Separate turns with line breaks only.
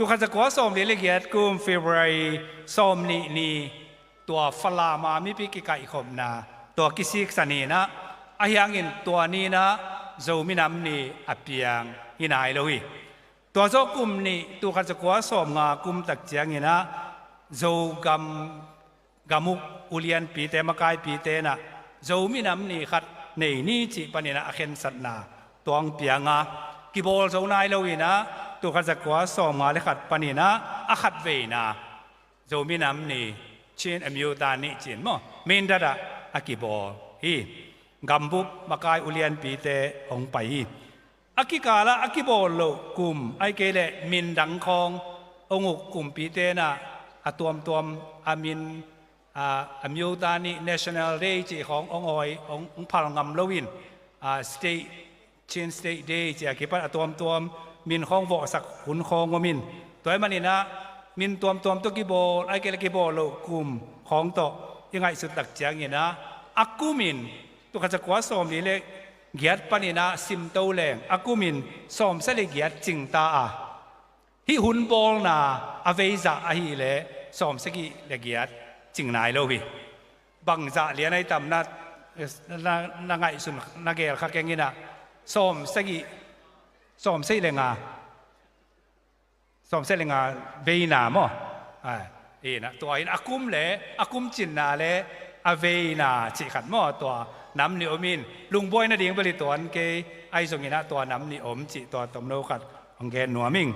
ตัวข้าจะกว่าสอมเลี้ยงเกียรติกุมเฟบรุยสอมนี่ตัวฟลามามีปีกิกาอีกคมนาตัวกิซิกสันีนะอายังอินตัวนี้นะโจมินำนี่อภิยังหินายเลยตัวโจกุมนี่ตัวข้าจะกว่าสอมงากุมตักเจียงนะโจกามุกอุเลียนปีเตมกายปีเตนะโจมินำนี่ขัดในนี่จีปนินะอาเคนสัตนาตัวอังเปียงะกิบอลโจนายเลยนะตัวข้าจะกว่าสอมงาเลขัดปนินะอาขัดเวนะโจมินำนี่เช่นอเมริกานี่จีนมั้งเมนดาอาอากิบอลฮีกัมบุบมากายอุเลียนปีเตองไปอากิกาละอากิบอลโลกุมไอเกเลมินดังคององุกุมปีเตนะอาตัวอามินอเมริกานี่ national day จีขององอยองพลังงำลวินstate เช่น state day จีอากิปัดตัวมินของวอสักขุนของวมินตัวมันนี่นะมินตัวตัวกิบอลไอเกลกิบอลโลกุมของโตยังไงสุดตักเจียงเนี่ยนะอากูมินตัวข้าจะกว่าสอมนี่เลยเกียรติปนินะซิมโตแรงอากูมินสอมเสลเกียรติจิงตาที่หุ่นบอลน่ะอเวจ่าฮีเลยสอมสกิเลเกียรติจิงนายโลวิบังจ่าเลียนในตำนักไงสุนนักเกลข้าแกงนี่นะสอมสกิสอมเสลงาสอมเสลงาเวีนามั้งนะตัวอินอากุมเลยอากุมจินนาเลยอาเวนาจิขัดมั้งตัวน้ำนิอมินลุงบอยน่ะดิ้งบริตัวอันเกยไอส่งยินะตัวน้ำนิอมจิตัวตมโนขัดของแกหนัวมิง